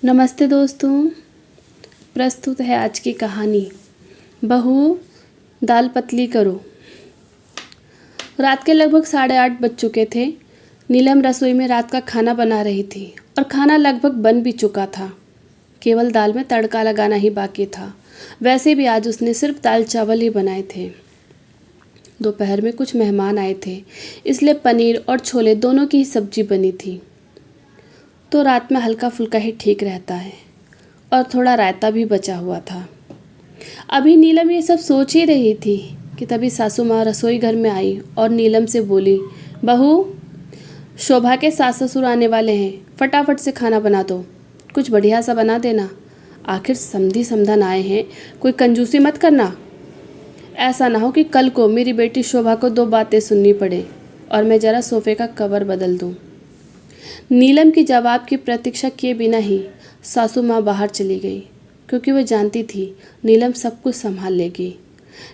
नमस्ते दोस्तों। प्रस्तुत है आज की कहानी बहू दाल पतली करो। रात के लगभग 8:30 बज चुके थे। नीलम रसोई में रात का खाना बना रही थी और खाना लगभग बन भी चुका था। केवल दाल में तड़का लगाना ही बाकी था। वैसे भी आज उसने सिर्फ दाल चावल ही बनाए थे। दोपहर में कुछ मेहमान आए थे, इसलिए पनीर और छोले दोनों की ही सब्जी बनी थी। तो रात में हल्का फुल्का ही ठीक रहता है। और थोड़ा रायता भी बचा हुआ था। अभी नीलम ये सब सोच ही रही थी कि तभी सासू माँ रसोई घर में आई और नीलम से बोली, बहू शोभा के सास ससुर आने वाले हैं, फटाफट से खाना बना दो। कुछ बढ़िया सा बना देना, आखिर समधी समधन आए हैं, कोई कंजूसी मत करना। ऐसा ना हो कि कल को मेरी बेटी शोभा को 2 बातें सुननी पड़े और मैं ज़रा सोफ़े का कवर बदल दूँ। नीलम की जवाब की प्रतीक्षा किए बिना ही सासू माँ बाहर चली गई, क्योंकि वह जानती थी नीलम सब कुछ संभाल लेगी।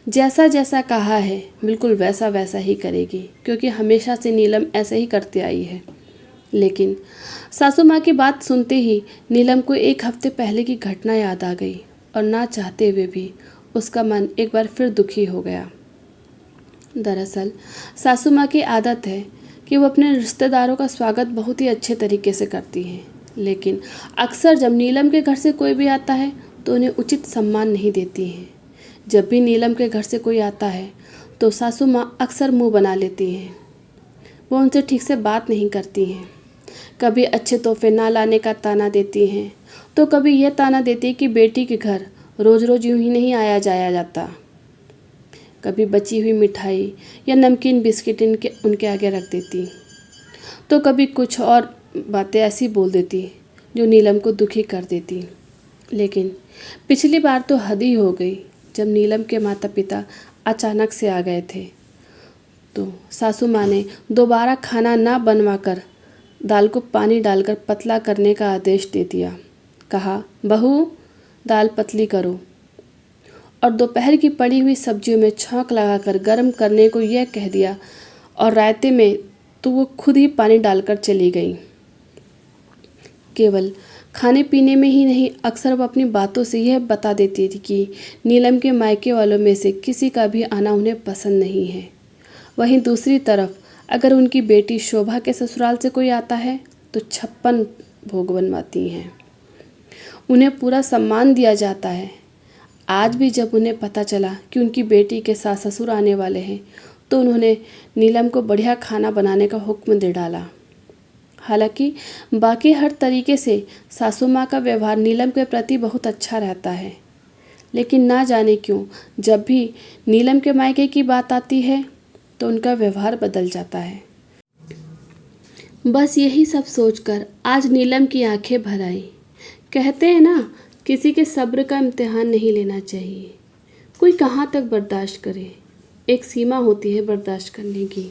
जैसा जैसा कहा है बिल्कुल वैसा वैसा ही करेगी, क्योंकि हमेशा से नीलम ऐसे ही करती आई है। लेकिन सासू माँ की बात सुनते ही नीलम को 1 हफ्ते पहले की घटना याद आ गई और ना चाहते हुए भी उसका मन एक बार फिर दुखी हो गया। दरअसल सासू माँ की आदत है कि वो अपने रिश्तेदारों का स्वागत बहुत ही अच्छे तरीके से करती हैं, लेकिन अक्सर जब नीलम के घर से कोई भी आता है तो उन्हें उचित सम्मान नहीं देती हैं। जब भी नीलम के घर से कोई आता है तो सासू माँ अक्सर मुंह बना लेती हैं। वो उनसे ठीक से बात नहीं करती हैं। कभी अच्छे तोहफे ना लाने का ताना देती हैं, तो कभी यह ताना देती है कि बेटी के घर रोज़ रोज़ यूं ही नहीं आया जाया जाता। कभी बची हुई मिठाई या नमकीन बिस्किट उनके आगे रख देती, तो कभी कुछ और बातें ऐसी बोल देती जो नीलम को दुखी कर देती। लेकिन पिछली बार तो हद ही हो गई, जब नीलम के माता पिता अचानक से आ गए थे तो सासू माँ ने दोबारा खाना ना बनवाकर दाल को पानी डालकर पतला करने का आदेश दे दिया। कहा, बहू दाल पतली करो। और दोपहर की पड़ी हुई सब्जियों में छौंक लगाकर गर्म करने को यह कह दिया, और रायते में तो वो खुद ही पानी डालकर चली गई। केवल खाने पीने में ही नहीं, अक्सर वो अपनी बातों से यह बता देती थी कि नीलम के मायके वालों में से किसी का भी आना उन्हें पसंद नहीं है। वहीं दूसरी तरफ अगर उनकी बेटी शोभा के ससुराल से कोई आता है तो 56 भोग बनवाती हैं। उन्हें पूरा सम्मान दिया जाता है। आज भी जब उन्हें पता चला कि उनकी बेटी के सास ससुर आने वाले हैं तो उन्होंने नीलम को बढ़िया खाना बनाने का हुक्म दे डाला। हालांकि बाकी हर तरीके से सासू माँ का व्यवहार नीलम के प्रति बहुत अच्छा रहता है, लेकिन ना जाने क्यों जब भी नीलम के मायके की बात आती है तो उनका व्यवहार बदल जाता है। बस यही सब सोचकर आज नीलम की आंखें भर आई। कहते हैं ना, किसी के सब्र का इम्तिहान नहीं लेना चाहिए। कोई कहाँ तक बर्दाश्त करे, एक सीमा होती है बर्दाश्त करने की।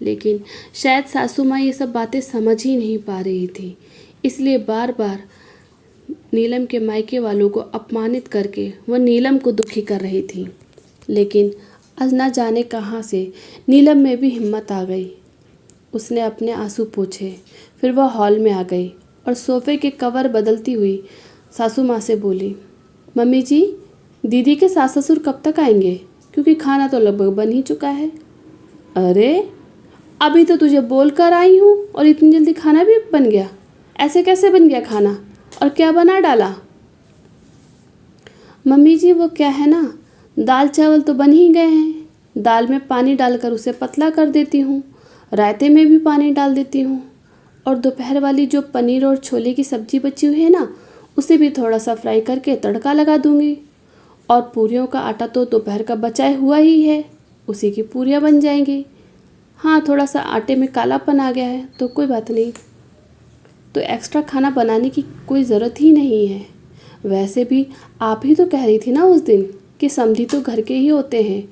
लेकिन शायद सासू माँ ये सब बातें समझ ही नहीं पा रही थी, इसलिए बार बार नीलम के मायके वालों को अपमानित करके वह नीलम को दुखी कर रही थी। लेकिन आज ना जाने कहाँ से नीलम में भी हिम्मत आ गई। उसने अपने आंसू पोंछे, फिर वह हॉल में आ गई और सोफ़े के कवर बदलती हुई सासू माँ से बोली, मम्मी जी, दीदी के सास ससुर कब तक आएंगे? क्योंकि खाना तो लगभग बन ही चुका है। अरे अभी तो तुझे बोल कर आई हूँ और इतनी जल्दी खाना भी बन गया? ऐसे कैसे बन गया खाना, और क्या बना डाला? मम्मी जी वो क्या है ना, दाल चावल तो बन ही गए हैं। दाल में पानी डालकर उसे पतला कर देती हूँ, रायते में भी पानी डाल देती हूँ, और दोपहर वाली जो पनीर और छोले की सब्जी बची हुई है ना, उसे भी थोड़ा सा फ्राई करके तड़का लगा दूंगी। और पूरियों का आटा तो दोपहर का बचा हुआ ही है, उसी की पूरियाँ बन जाएंगी। हाँ, थोड़ा सा आटे में कालापन आ गया है तो कोई बात नहीं, तो एक्स्ट्रा खाना बनाने की कोई ज़रूरत ही नहीं है। वैसे भी आप ही तो कह रही थी ना उस दिन कि समधी तो घर के ही होते हैं,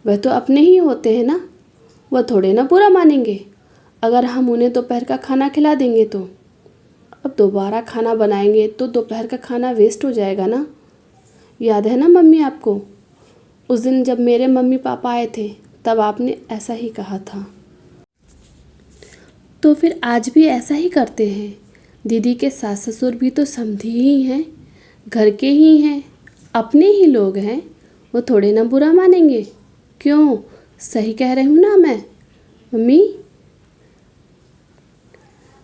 वह तो अपने ही होते हैं ना, वह थोड़े ना बुरा मानेंगे अगर हम उन्हें दोपहर का खाना खिला देंगे तो। अब दोबारा खाना बनाएंगे तो दोपहर का खाना वेस्ट हो जाएगा ना। याद है ना मम्मी आपको, उस दिन जब मेरे मम्मी पापा आए थे तब आपने ऐसा ही कहा था। तो फिर आज भी ऐसा ही करते हैं। दीदी के सास ससुर भी तो समधी ही हैं, घर के ही हैं, अपने ही लोग हैं, वो थोड़े ना बुरा मानेंगे। क्यों, सही कह रही हूँ ना मैं मम्मी?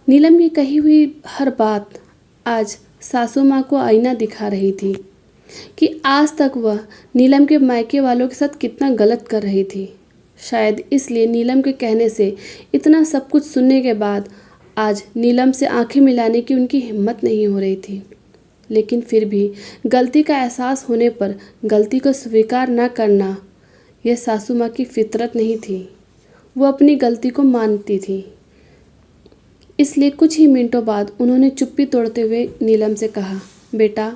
नीलम की कही हुई हर बात आज सासू माँ को आईना दिखा रही थी कि आज तक वह नीलम के मायके वालों के साथ कितना गलत कर रही थी। शायद इसलिए नीलम के कहने से इतना सब कुछ सुनने के बाद आज नीलम से आंखें मिलाने की उनकी हिम्मत नहीं हो रही थी। लेकिन फिर भी गलती का एहसास होने पर गलती को स्वीकार न करना यह सासू माँ की फितरत नहीं थी। वो अपनी गलती को मानती थी। इसलिए कुछ ही मिनटों बाद उन्होंने चुप्पी तोड़ते हुए नीलम से कहा, बेटा,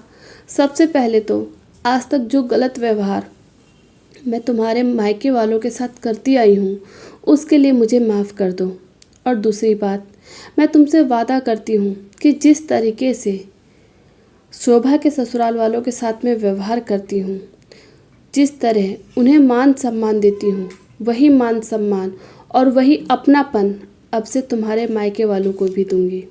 सबसे पहले तो आज तक जो गलत व्यवहार मैं तुम्हारे मायके वालों के साथ करती आई हूँ उसके लिए मुझे माफ़ कर दो। और दूसरी बात, मैं तुमसे वादा करती हूँ कि जिस तरीके से शोभा के ससुराल वालों के साथ में व्यवहार करती हूँ, जिस तरह उन्हें मान सम्मान देती हूँ, वही मान सम्मान और वही अपनापन अब से तुम्हारे मायके वालों को भी दूंगी।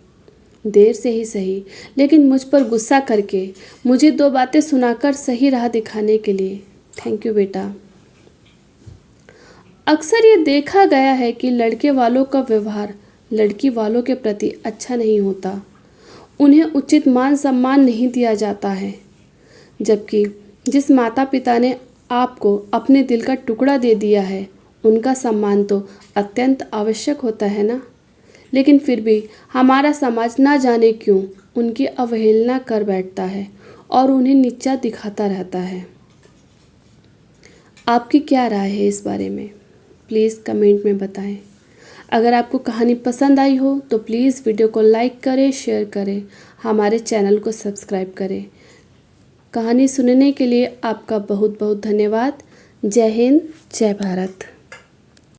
देर से ही सही, लेकिन मुझ पर गुस्सा करके मुझे 2 बातें सुनाकर सही राह दिखाने के लिए थैंक यू बेटा। अक्सर ये देखा गया है कि लड़के वालों का व्यवहार लड़की वालों के प्रति अच्छा नहीं होता। उन्हें उचित मान सम्मान नहीं दिया जाता है, जबकि जिस माता पिता ने आपको अपने दिल का टुकड़ा दे दिया है उनका सम्मान तो अत्यंत आवश्यक होता है ना। लेकिन फिर भी हमारा समाज ना जाने क्यों उनकी अवहेलना कर बैठता है और उन्हें नीचा दिखाता रहता है। आपकी क्या राय है इस बारे में? प्लीज़ कमेंट में बताएं। अगर आपको कहानी पसंद आई हो तो प्लीज़ वीडियो को लाइक करें, शेयर करें, हमारे चैनल को सब्सक्राइब करें। कहानी सुनने के लिए आपका बहुत बहुत धन्यवाद। जय हिंद, जय भारत।